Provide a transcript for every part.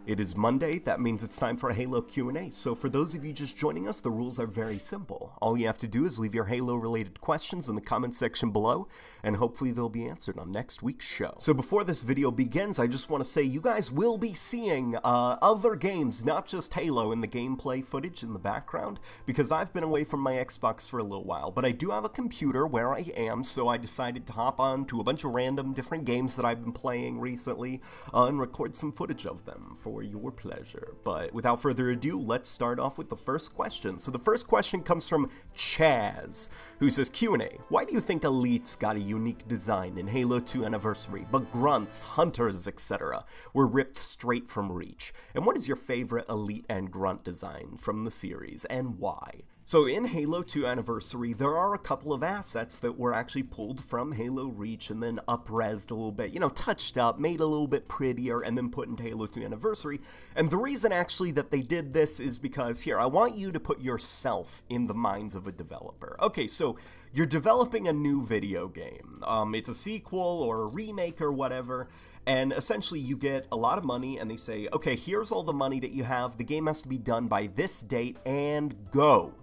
It is Monday, that means it's time for a Halo Q&A, so for those of you just joining us, the rules are very simple. All you have to do is leave your Halo-related questions in the comment section below, and hopefully they'll be answered on next week's show. So before this video begins, I just want to say you guys will be seeing other games, not just Halo, in the gameplay footage in the background, because I've been away from my Xbox for a little while, but I do have a computer where I am, so I decided to hop on to a bunch of random different games that I've been playing recently, and record some footage of them for your pleasure. But without further ado, let's start off with the first question. So the first question comes from Chaz, who says, Q&A, why do you think Elites got a unique design in Halo 2 Anniversary, but Grunts, Hunters, etc. were ripped straight from Reach? And what is your favorite Elite and Grunt design from the series, and why? So in Halo 2 Anniversary, there are a couple of assets that were actually pulled from Halo Reach and then up-resed a little bit, touched up, made a little bit prettier, and then put into Halo 2 Anniversary. And the reason actually that they did this is because, here, I want you to put yourself in the minds of a developer. Okay, so you're developing a new video game. It's a sequel or a remake or whatever. And essentially you get a lot of money and they say, okay, here's all the money that you have, the game has to be done by this date, and go.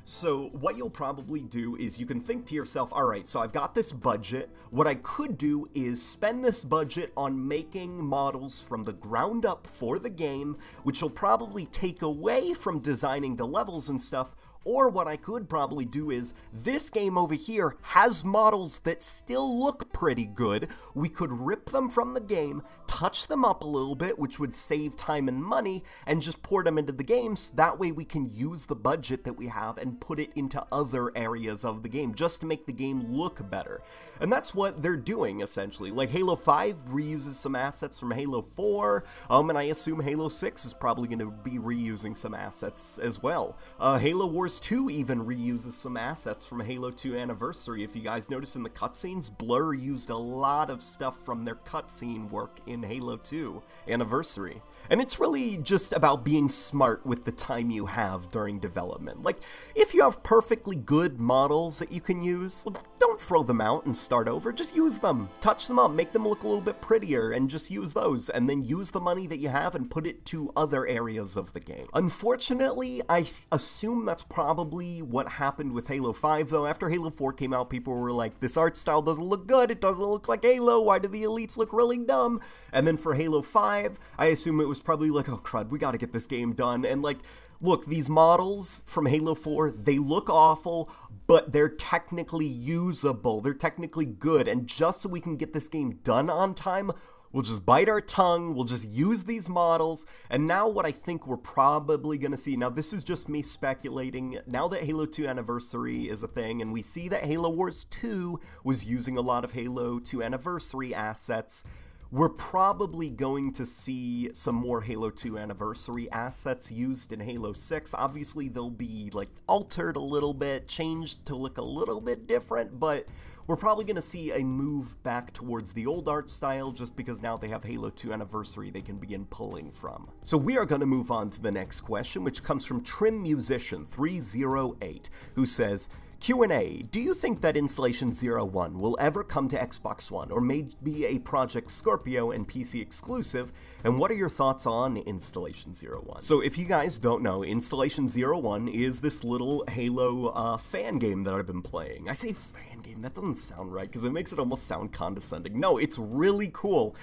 So what you'll probably do is you can think to yourself, alright, so I've got this budget, what I could do is spend this budget on making models from the ground up for the game, which will probably take away from designing the levels and stuff. Or what I could probably do is, this game over here has models that still look pretty good. We could rip them from the game, touch them up a little bit, which would save time and money, and just port them into the games. That way we can use the budget that we have and put it into other areas of the game, just to make the game look better. And that's what they're doing, essentially. Like Halo 5 reuses some assets from Halo 4, and I assume Halo 6 is probably going to be reusing some assets as well. Halo Wars 2 even reuses some assets from Halo 2 Anniversary. If you guys notice in the cutscenes, Blur used a lot of stuff from their cutscene work in Halo 2 Anniversary. And it's really just about being smart with the time you have during development. Like, if you have perfectly good models that you can use, don't throw them out and start over, just use them. Touch them up, make them look a little bit prettier, and just use those, and then use the money that you have and put it to other areas of the game. Unfortunately, I assume that's probably what happened with Halo 5, though. After Halo 4 came out, people were like, this art style doesn't look good, it doesn't look like Halo, why do the Elites look really dumb? And then for Halo 5, I assume it was probably like, oh crud, we gotta get this game done, and like, look, these models from Halo 4, they look awful, but they're technically usable, they're technically good, and just so we can get this game done on time, we'll just bite our tongue, we'll just use these models, and now what I think we're probably gonna see, now this is just me speculating, now that Halo 2 Anniversary is a thing, and we see that Halo Wars 2 was using a lot of Halo 2 Anniversary assets, we're probably going to see some more Halo 2 Anniversary assets used in Halo 6. Obviously, they'll be, like, altered a little bit, changed to look a little bit different, but we're probably going to see a move back towards the old art style just because now they have Halo 2 Anniversary they can begin pulling from. So we are going to move on to the next question, which comes from Trim Musician 308, who says, Q&A, do you think that Installation 01 will ever come to Xbox One, or maybe a Project Scorpio and PC exclusive, and what are your thoughts on Installation 01? So if you guys don't know, Installation 01 is this little Halo fan game that I've been playing. I say fan game, that doesn't sound right, because it makes it almost sound condescending. No, it's really cool.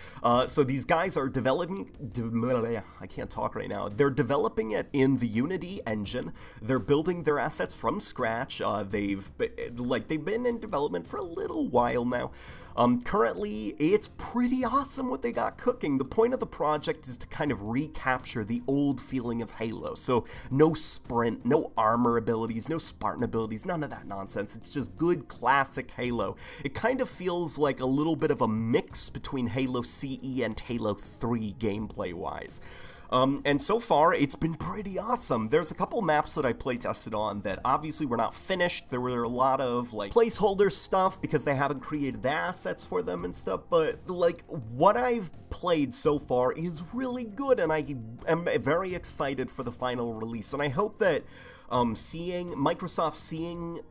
So these guys are developing, I can't talk right now, they're developing it in the Unity engine, they're building their assets from scratch, they've been in development for a little while now. Currently, it's pretty awesome what they got cooking. The point of the project is to kind of recapture the old feeling of Halo. So no sprint, no armor abilities, no Spartan abilities, none of that nonsense. It's just good classic Halo. It kind of feels like a little bit of a mix between Halo CE and Halo 3 gameplay-wise. And so far, it's been pretty awesome. There's a couple maps that I play tested on that obviously were not finished. There were a lot of, like, placeholder stuff because they haven't created the assets for them and stuff, but, like, what I've played so far is really good, and I am very excited for the final release. And I hope that Microsoft seeing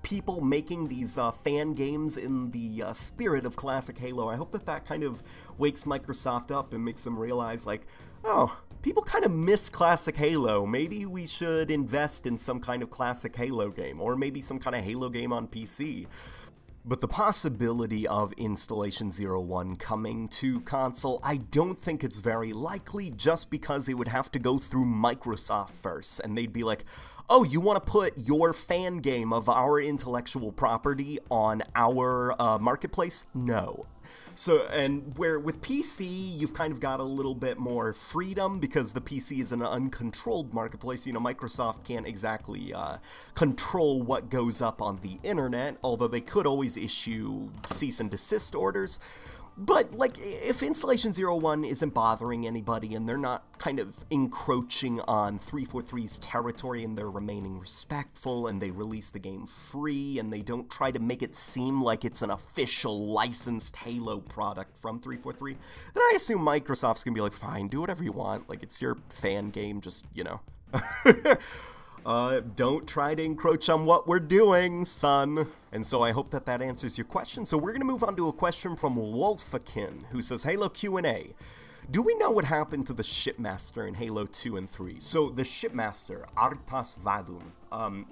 people making these fan games in the spirit of classic Halo, I hope that that kind of wakes Microsoft up and makes them realize, like, Oh, people kind of miss classic Halo. Maybe we should invest in some kind of classic Halo game, or maybe some kind of Halo game on PC. But the possibility of Installation 01 coming to console, I don't think it's very likely, just because it would have to go through Microsoft first, and they'd be like, oh, you want to put your fan game of our intellectual property on our marketplace? No. So, and where with PC, you've kind of got a little bit more freedom because the PC is an uncontrolled marketplace. You know, Microsoft can't exactly control what goes up on the internet, although they could always issue cease and desist orders. But, like, if Installation 01 isn't bothering anybody and they're not kind of encroaching on 343's territory and they're remaining respectful and they release the game free and they don't try to make it seem like it's an official licensed Halo product from 343, then I assume Microsoft's gonna be like, fine, do whatever you want. Like, it's your fan game, just, you know. Don't try to encroach on what we're doing, son. And so I hope that that answers your question. So we're going to move on to a question from Wolfakin, who says, Halo Q&A. Do we know what happened to the Shipmaster in Halo 2 and 3? So the Shipmaster, Artas Vadum,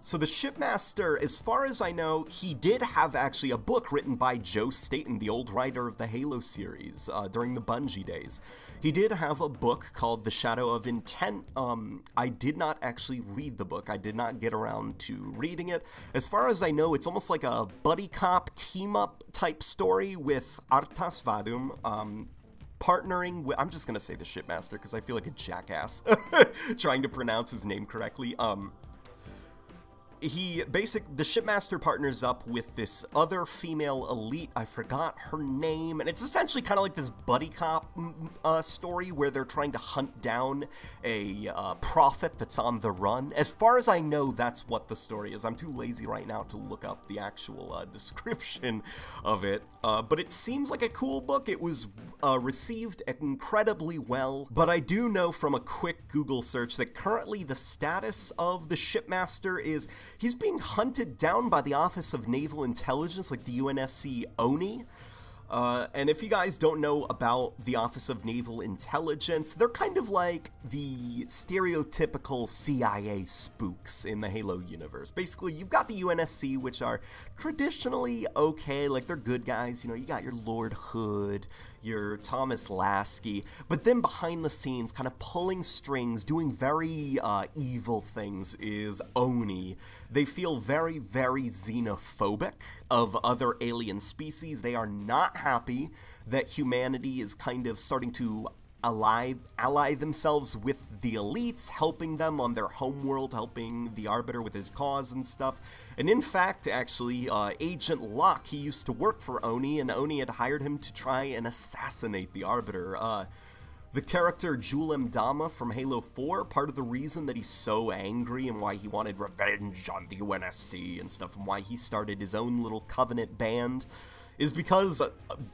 so the Shipmaster, as far as I know, he did have actually a book written by Joe Staten, the old writer of the Halo series, during the Bungie days. He did have a book called The Shadow of Intent. I did not actually read the book. I did not get around to reading it. As far as I know, it's almost like a buddy cop team-up type story with Artas Vadum, partnering with, I'm just going to say the Shipmaster because I feel like a jackass trying to pronounce his name correctly. The Shipmaster partners up with this other female elite, I forgot her name, and it's essentially kind of like this buddy cop story where they're trying to hunt down a prophet that's on the run. As far as I know, that's what the story is. I'm too lazy right now to look up the actual description of it, but it seems like a cool book. It was received incredibly well, but I do know from a quick Google search that currently the status of the Shipmaster is he's being hunted down by the Office of Naval Intelligence, like the UNSC ONI. And if you guys don't know about the Office of Naval Intelligence, they're kind of like the stereotypical CIA spooks in the Halo universe. Basically, you've got the UNSC, which are traditionally okay, like they're good guys, you know, you got your Lord Hood, your Thomas Lasky, but then behind the scenes, kind of pulling strings, doing very evil things is ONI. They feel very, very xenophobic of other alien species. They are not happy that humanity is kind of starting to ally themselves with the elites, helping them on their homeworld, helping the Arbiter with his cause and stuff. And in fact, actually, Agent Locke, he used to work for ONI, and ONI had hired him to try and assassinate the Arbiter. The character Julem Dama from Halo 4, part of the reason that he's so angry and why he wanted revenge on the UNSC and stuff, and why he started his own little Covenant band, is because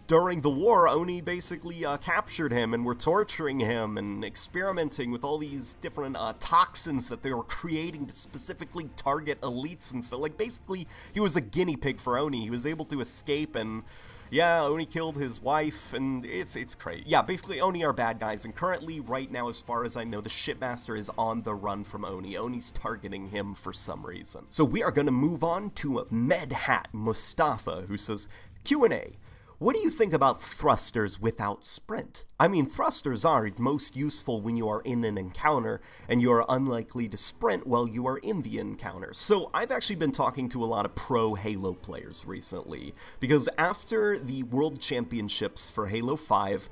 during the war, ONI basically captured him and were torturing him and experimenting with all these different toxins that they were creating to specifically target elites and stuff. Like, basically, he was a guinea pig for ONI. He was able to escape, and yeah, ONI killed his wife, and it's crazy. Yeah, basically, ONI are bad guys, and currently, right now, as far as I know, the Shipmaster is on the run from ONI. ONI's targeting him for some reason. So we are going to move on to Medhat Mustafa, who says, Q&A. What do you think about thrusters without sprint? I mean, thrusters are most useful when you are in an encounter, and you are unlikely to sprint while you are in the encounter. So I've actually been talking to a lot of pro Halo players recently, because after the World Championships for Halo 5,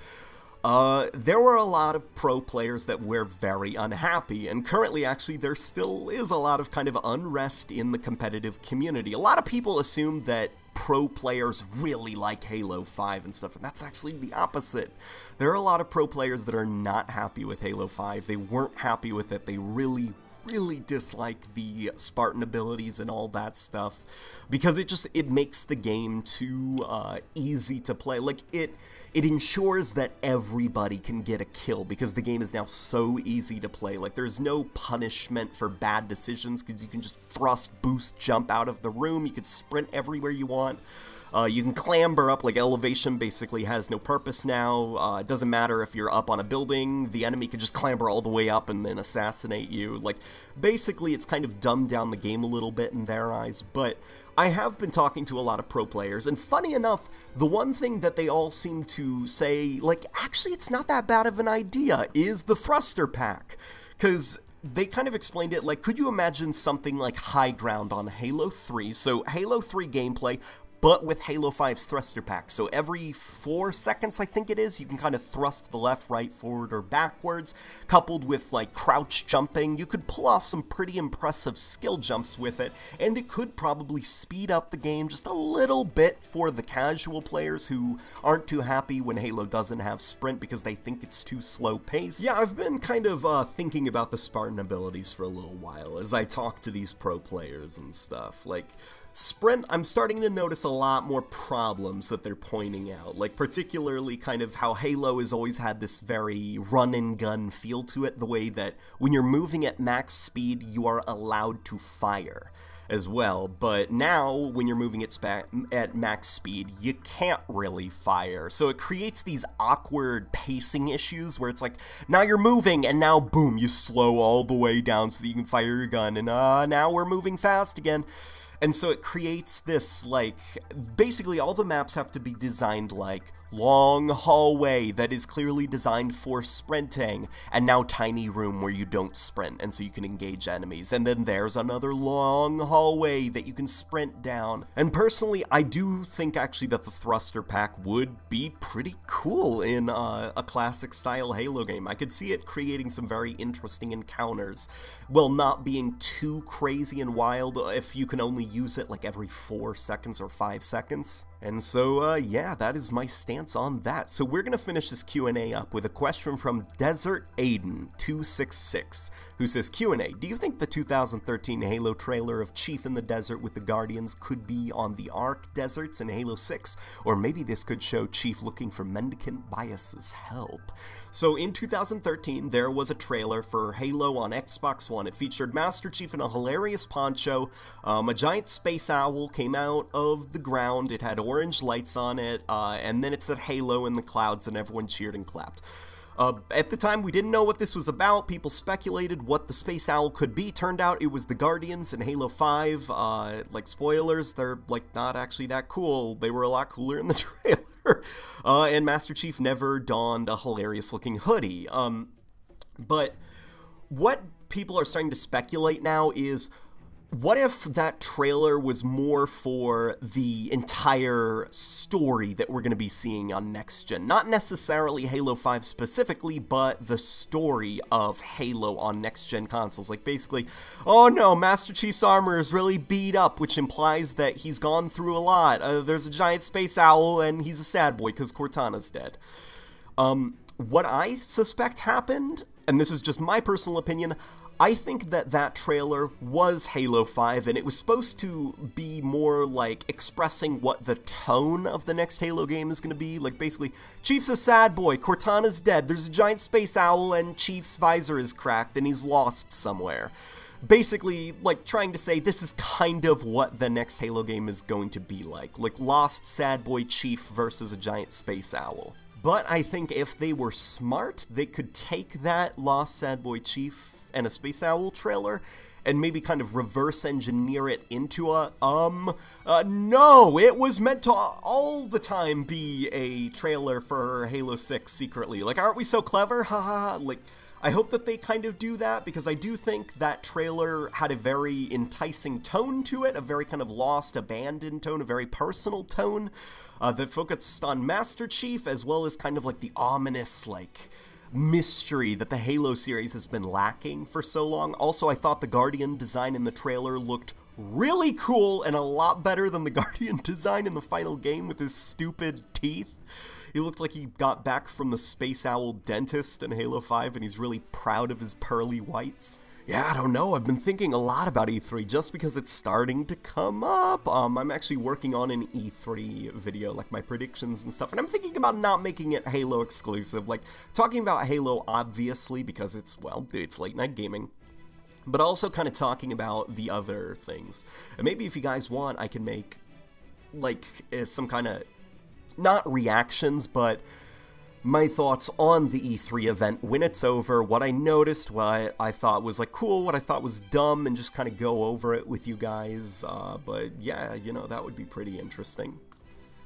there were a lot of pro players that were very unhappy, and currently actually there still is a lot of kind of unrest in the competitive community. A lot of people assume that pro players really like Halo 5 and stuff, and that's actually the opposite. There are a lot of pro players that are not happy with Halo 5. They weren't happy with it. They really dislike the Spartan abilities and all that stuff, because it makes the game too easy to play. Like, it ensures that everybody can get a kill, because the game is now so easy to play. Like, there's no punishment for bad decisions, because you can just thrust, boost, jump out of the room. You can sprint everywhere you want. You can clamber up, like elevation basically has no purpose now. It doesn't matter if you're up on a building, the enemy can just clamber all the way up and then assassinate you. Like, basically it's kind of dumbed down the game a little bit in their eyes, but I have been talking to a lot of pro players, and funny enough, the one thing that they all seem to say, like, actually it's not that bad of an idea, is the thruster pack. Because they kind of explained it like, could you imagine something like High Ground on Halo 3? So Halo 3 gameplay, but with Halo 5's thruster pack. So every 4 seconds, I think it is, you can kind of thrust to the left, right, forward, or backwards, coupled with like crouch jumping. You could pull off some pretty impressive skill jumps with it, and it could probably speed up the game just a little bit for the casual players who aren't too happy when Halo doesn't have sprint because they think it's too slow paced. Yeah, I've been kind of thinking about the Spartan abilities for a little while as I talk to these pro players and stuff. Like, sprint, I'm starting to notice a lot more problems that they're pointing out, like particularly kind of how Halo has always had this very run-and-gun feel to it, the way that when you're moving at max speed, you are allowed to fire as well, but now when you're moving at max speed, you can't really fire, so it creates these awkward pacing issues where it's like, now you're moving, and now boom, you slow all the way down so that you can fire your gun, and now we're moving fast again. And so it creates this, like, basically all the maps have to be designed like long hallway that is clearly designed for sprinting, and now tiny room where you don't sprint, and so you can engage enemies, and then there's another long hallway that you can sprint down. And personally, I do think actually that the thruster pack would be pretty cool in a classic style Halo game. I could see it creating some very interesting encounters, while not being too crazy and wild if you can only use it like every 4 seconds or 5 seconds. And so, yeah, that is my stance on that. So we're going to finish this Q&A up with a question from Desert Aiden 266, who says, Q&A, do you think the 2013 Halo trailer of Chief in the desert with the Guardians could be on the Ark deserts in Halo 6? Or maybe this could show Chief looking for Mendicant Bias's help. So in 2013, there was a trailer for Halo on Xbox One. It featured Master Chief in a hilarious poncho. A giant space owl came out of the ground. It had orange lights on it, and then it said Halo in the clouds, and everyone cheered and clapped. At the time, we didn't know what this was about. People speculated what the space owl could be. Turned out it was the Guardians in Halo 5. Like, spoilers, they're, like, not actually that cool. They were a lot cooler in the trailer. And Master Chief never donned a hilarious-looking hoodie. But what people are starting to speculate now is, what if that trailer was more for the entire story that we're going to be seeing on Next Gen? Not necessarily Halo 5 specifically, but the story of Halo on Next Gen consoles. Like, basically, oh no, Master Chief's armor is really beat up, which implies that he's gone through a lot. There's a giant space owl, and he's a sad boy because Cortana's dead. What I suspect happened, and this is just my personal opinion, I think that that trailer was Halo 5, and it was supposed to be more like expressing what the tone of the next Halo game is going to be. Like, basically, Chief's a sad boy, Cortana's dead, there's a giant space owl, and Chief's visor is cracked, and he's lost somewhere. Basically, like, trying to say this is kind of what the next Halo game is going to be like. Like, lost sad boy Chief versus a giant space owl. But I think if they were smart, they could take that Lost Sad Boy Chief and a Space Owl trailer and maybe kind of reverse engineer it into a, no, it was meant to all the time be a trailer for Halo 6 secretly. Like, aren't we so clever? Haha, like, I hope that they kind of do that, because I do think that trailer had a very enticing tone to it, a very kind of lost, abandoned tone, a very personal tone, that focused on Master Chief, as well as kind of like the ominous, like, mystery that the Halo series has been lacking for so long. Also, I thought the Guardian design in the trailer looked really cool, and a lot better than the Guardian design in the final game with his stupid teeth. He looked like he got back from the Space Owl dentist in Halo 5, and he's really proud of his pearly whites. Yeah, I don't know, I've been thinking a lot about E3 just because it's starting to come up. I'm actually working on an E3 video, like my predictions and stuff, and I'm thinking about not making it Halo exclusive, like talking about Halo obviously because it's, well, it's late night gaming, but also kind of talking about the other things. And maybe if you guys want, I can make like, some kind of, not reactions, but my thoughts on the E3 event when it's over, what I noticed, what I thought was like cool, what I thought was dumb, and just kind of go over it with you guys. But yeah, you know, that would be pretty interesting.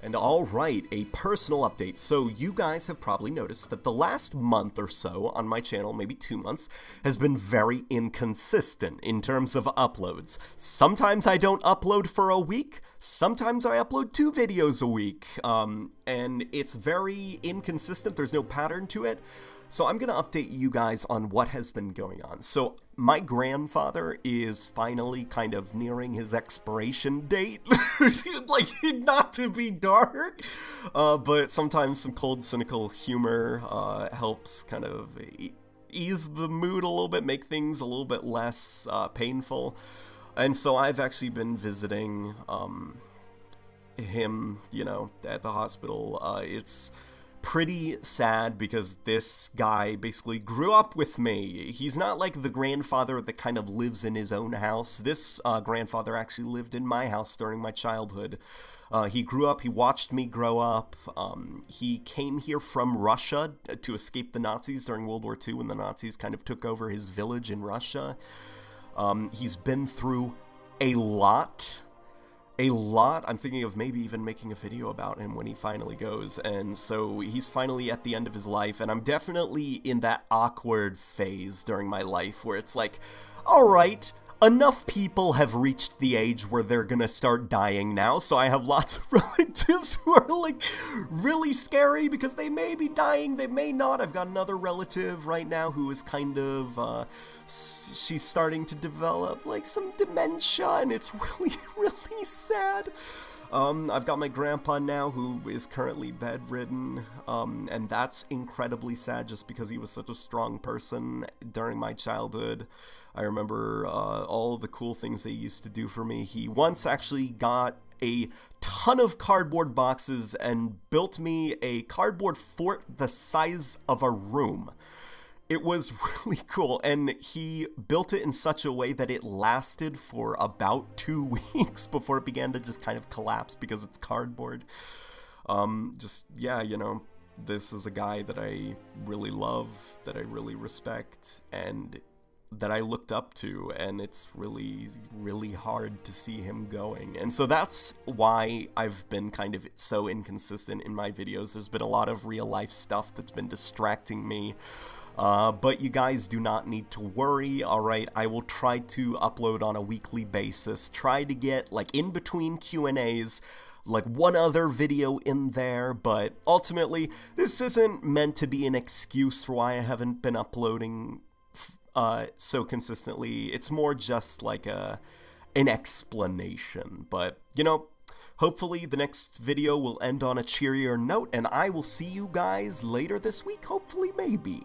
And alright, a personal update. So you guys have probably noticed that the last month or so on my channel, maybe 2 months, has been very inconsistent in terms of uploads. Sometimes I don't upload for a week, sometimes I upload 2 videos a week, and it's very inconsistent, there's no pattern to it. So I'm going to update you guys on what has been going on. So my grandfather is finally kind of nearing his expiration date. Like, not to be dark, but sometimes some cold, cynical humor helps kind of ease the mood a little bit, make things a little bit less painful. And so I've actually been visiting him, you know, at the hospital. It's pretty sad because this guy basically grew up with me. He's not like the grandfather that kind of lives in his own house. This grandfather actually lived in my house during my childhood. He grew up, he watched me grow up. He came here from Russia to escape the Nazis during World War II when the Nazis kind of took over his village in Russia. He's been through a lot. I'm thinking of maybe even making a video about him when he finally goes, and so he's finally at the end of his life, and I'm definitely in that awkward phase during my life where it's like, alright, enough people have reached the age where they're gonna start dying now, so I have lots of relatives who are like really scary because they may be dying, they may not. I've got another relative right now who is kind of, she's starting to develop like some dementia, and it's really sad. I've got my grandpa now who is currently bedridden, and that's incredibly sad just because he was such a strong person during my childhood. I remember all the cool things they used to do for me. He once actually got a ton of cardboard boxes and built me a cardboard fort the size of a room. It was really cool, and he built it in such a way that it lasted for about 2 weeks before it began to just kind of collapse because it's cardboard. Yeah, you know, this is a guy that I really love, that I really respect, and that I looked up to, and it's really hard to see him going. And so that's why I've been kind of so inconsistent in my videos. There's been a lot of real life stuff that's been distracting me. But you guys do not need to worry, alright? I will try to upload on a weekly basis, try to get, like, in between Q&As, like, one other video in there, but ultimately, this isn't meant to be an excuse for why I haven't been uploading so consistently. It's more just like an explanation, but, you know, hopefully the next video will end on a cheerier note, and I will see you guys later this week, hopefully, maybe.